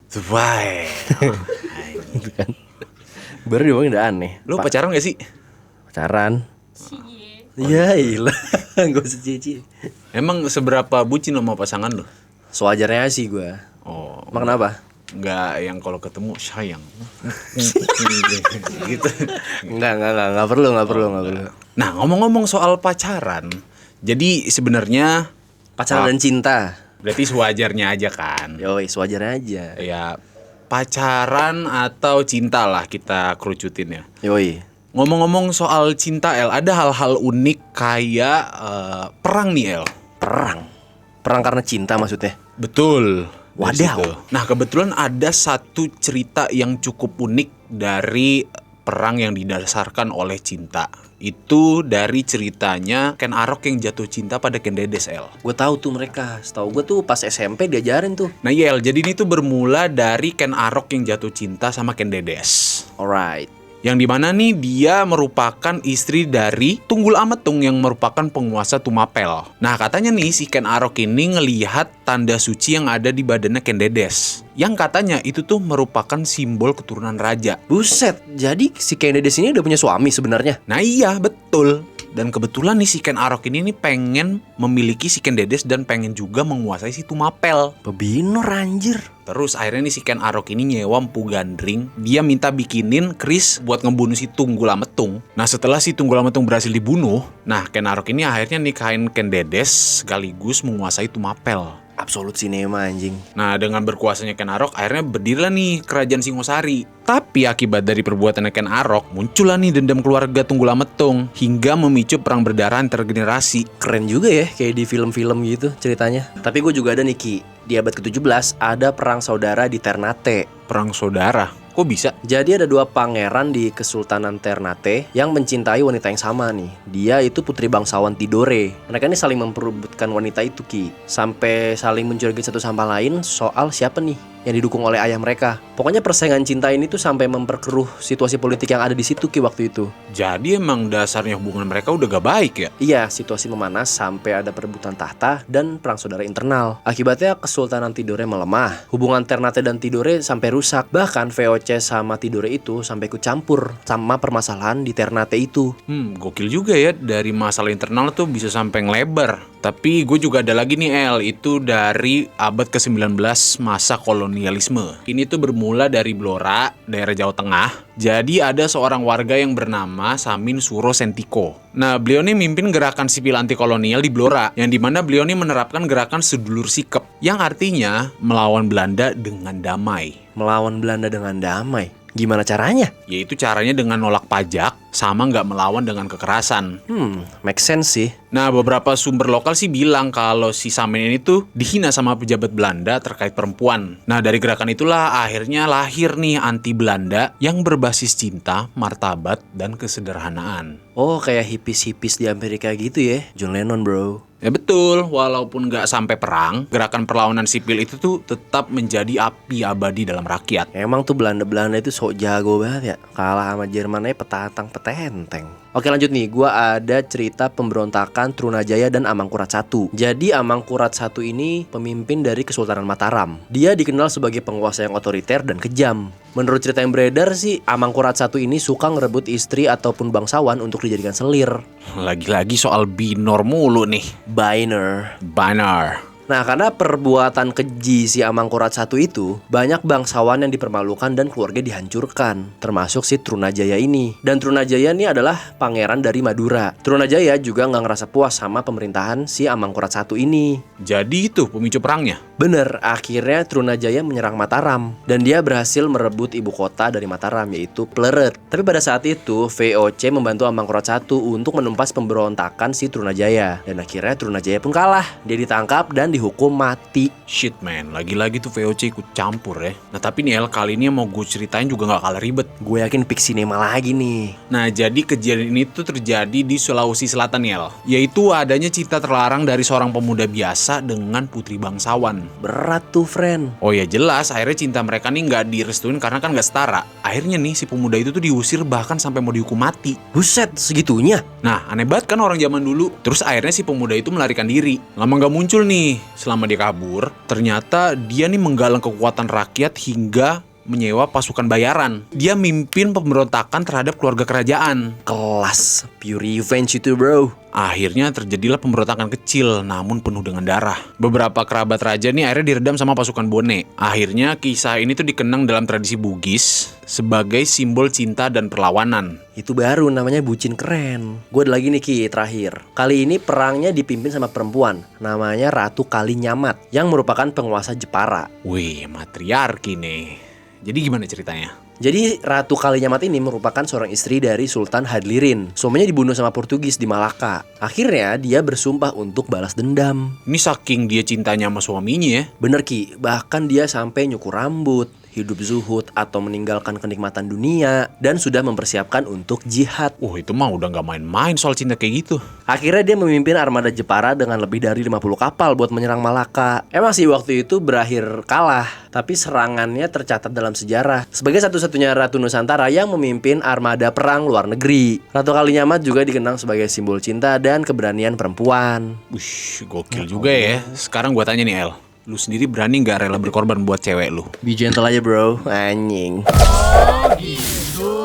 Why? Gitu kan. Baru diomongin udah aneh. Lu pacaran gak sih? Pacaran. Iya ilah. Gak usah cici. Emang seberapa bucin sama pasangan lu? Sewajarnya sih gue. Oh, Emang kenapa? nggak yang kalau ketemu sayang. Gitu. Enggak perlu. Nah, ngomong-ngomong soal pacaran, jadi sebenarnya Pacaran dan cinta. berarti sewajarnya aja kan? Yoi, sewajarnya aja. Ya, pacaran atau cinta lah kita kerucutin ya. Yoi. Ngomong-ngomong soal cinta, El, ada hal-hal unik kayak perang nih, El. Perang karena cinta maksudnya. Betul. Dari Wadaw. situ. Nah, kebetulan ada satu cerita yang cukup unik dari perang yang didasarkan oleh cinta. Itu dari ceritanya Ken Arok yang jatuh cinta pada Ken Dedes, El. Gue tahu tuh mereka. Setahu gue tuh pas SMP diajarin tuh. Nah, iya, El, jadi ini tuh bermula dari Ken Arok yang jatuh cinta sama Ken Dedes. Alright. Yang dimana nih dia merupakan istri dari Tunggul Ametung yang merupakan penguasa Tumapel. Nah, katanya nih si Ken Arok ini ngelihat tanda suci yang ada di badannya Ken Dedes, yang katanya itu tuh merupakan simbol keturunan raja. Buset, jadi si Ken Dedes ini udah punya suami sebenarnya. Nah iya, betul. Dan kebetulan nih si Ken Arok ini nih pengen memiliki si Ken Dedes dan pengen juga menguasai si Tumapel. Pebinor anjir. Terus akhirnya nih si Ken Arok ini nyewa Empu Gandring. Dia minta bikinin keris buat ngebunuh si Tunggul Ametung. Nah, setelah si Tunggul Ametung berhasil dibunuh, nah Ken Arok ini akhirnya nikahin Ken Dedes sekaligus menguasai Tumapel. Absolut sinema anjing. Nah, dengan berkuasanya Ken Arok, akhirnya berdirilah nih kerajaan Singosari. Tapi akibat dari perbuatan Ken Arok, muncullah nih dendam keluarga Tunggul Ametung hingga memicu perang berdarah antar generasi. Keren juga ya, kayak di film-film gitu ceritanya. Tapi gue juga ada nih Ki. Di abad ke-17 ada perang saudara di Ternate. Perang saudara? Kok bisa? Jadi ada dua pangeran di Kesultanan Ternate yang mencintai wanita yang sama nih. Dia itu putri bangsawan Tidore. Mereka ini saling memperebutkan wanita itu Ki. Sampai saling mencurigai satu sama lain soal siapa nih yang didukung oleh ayah mereka. Pokoknya persaingan cinta ini tuh sampai memperkeruh situasi politik yang ada di situ Ki waktu itu. Jadi emang dasarnya hubungan mereka udah gak baik ya? Iya, situasi memanas sampai ada perebutan tahta dan perang saudara internal. Akibatnya Kesultanan Tidore melemah. Hubungan Ternate dan Tidore sampai rusak. Bahkan VOC sama Tidore itu sampai ikut campur sama permasalahan di Ternate itu. Gokil juga ya, dari masalah internal tuh bisa sampai ngelebar. Tapi gue juga ada lagi nih, El. Itu dari abad ke-19 masa kolonialisme. Ini tuh bermula dari Blora, daerah Jawa Tengah. Jadi ada seorang warga yang bernama Samin Suro Sentiko. Nah, beliau ini mimpin gerakan sipil anti kolonial di Blora, yang dimana beliau ini menerapkan gerakan sedulur sikep, yang artinya melawan Belanda dengan damai. Melawan Belanda dengan damai? Gimana caranya? Yaitu caranya dengan nolak pajak, sama nggak melawan dengan kekerasan. Make sense sih. Nah, beberapa sumber lokal sih bilang kalau si Samin ini tuh dihina sama pejabat Belanda terkait perempuan. Nah, dari gerakan itulah akhirnya lahir nih anti Belanda yang berbasis cinta, martabat, dan kesederhanaan. Oh, kayak hipis-hipis di Amerika gitu ya. John Lennon bro. Ya betul, walaupun nggak sampai perang, gerakan perlawanan sipil itu tuh tetap menjadi api abadi dalam rakyat. Emang tuh Belanda-Belanda itu sok jago banget ya. Kalah sama Jerman aja petatang petenteng. Oke lanjut nih, gua ada cerita pemberontakan Trunajaya dan Amangkurat I. Jadi Amangkurat I ini pemimpin dari Kesultanan Mataram. Dia dikenal sebagai penguasa yang otoriter dan kejam. Menurut cerita yang beredar sih, Amangkurat I ini suka ngerebut istri ataupun bangsawan untuk dijadikan selir. Lagi-lagi soal binor mulu nih. Banar. Nah, karena perbuatan keji si Amangkurat I itu, banyak bangsawan yang dipermalukan dan keluarga dihancurkan, termasuk si Trunajaya ini. Dan Trunajaya ini adalah pangeran dari Madura. Trunajaya juga nggak ngerasa puas sama pemerintahan si Amangkurat I ini. Jadi itu pemicu perangnya? Bener, akhirnya Trunajaya menyerang Mataram. Dan dia berhasil merebut ibu kota dari Mataram, yaitu Pleret. Tapi pada saat itu, VOC membantu Amangkurat I untuk menumpas pemberontakan si Trunajaya. Dan akhirnya Trunajaya pun kalah. Dia ditangkap dan dihukum mati. Shit man, lagi-lagi tuh VOC ikut campur ya. Nah tapi nih El, kali ini mau gue ceritain juga gak kalah ribet. Gue yakin Pik Cinema lagi nih. Nah jadi kejadian ini tuh terjadi di Sulawesi Selatan ya El. Yaitu adanya cinta terlarang dari seorang pemuda biasa dengan putri bangsawan. Berat tuh friend. Oh ya jelas, akhirnya cinta mereka nih gak direstuin karena kan gak setara. Akhirnya nih si pemuda itu tuh diusir bahkan sampai mau dihukum mati. Buset, segitunya? Nah aneh banget kan orang zaman dulu. Terus akhirnya si pemuda itu melarikan diri. Lama gak muncul nih. selama dia kabur, ternyata dia nih menggalang kekuatan rakyat hingga menyewa pasukan bayaran. Dia mimpin pemberontakan terhadap keluarga kerajaan. Kelas, pure revenge itu bro. Akhirnya terjadilah pemberontakan kecil namun penuh dengan darah. Beberapa kerabat raja nih akhirnya diredam sama pasukan Bone. Akhirnya kisah ini tuh dikenang dalam tradisi Bugis sebagai simbol cinta dan perlawanan. Itu baru namanya bucin keren. Gue ada lagi nih Ki, terakhir. Kali ini perangnya dipimpin sama perempuan. Namanya Ratu Kalinyamat yang merupakan penguasa Jepara. Wih, matriarki nih. Jadi gimana ceritanya? Jadi Ratu Kalinyamat ini merupakan seorang istri dari Sultan Hadlirin. Suaminya dibunuh sama Portugis di Malaka. Akhirnya dia bersumpah untuk balas dendam. Ini saking dia cintanya sama suaminya ya. Bener Ki, bahkan dia sampai nyukur rambut, hidup zuhud atau meninggalkan kenikmatan dunia, dan sudah mempersiapkan untuk jihad. Itu mah udah gak main-main soal cinta kayak gitu. Akhirnya dia memimpin armada Jepara dengan lebih dari 50 kapal buat menyerang Malaka. Emang sih waktu itu berakhir kalah, tapi serangannya tercatat dalam sejarah sebagai satu-satunya Ratu Nusantara yang memimpin armada perang luar negeri. Ratu Kalinyamat juga dikenang sebagai simbol cinta dan keberanian perempuan. Wih, gokil juga ya. Sekarang gua tanya nih El, lu sendiri berani gak rela berkorban buat cewek lu? Be gentle aja bro, anjing. Oh gitu.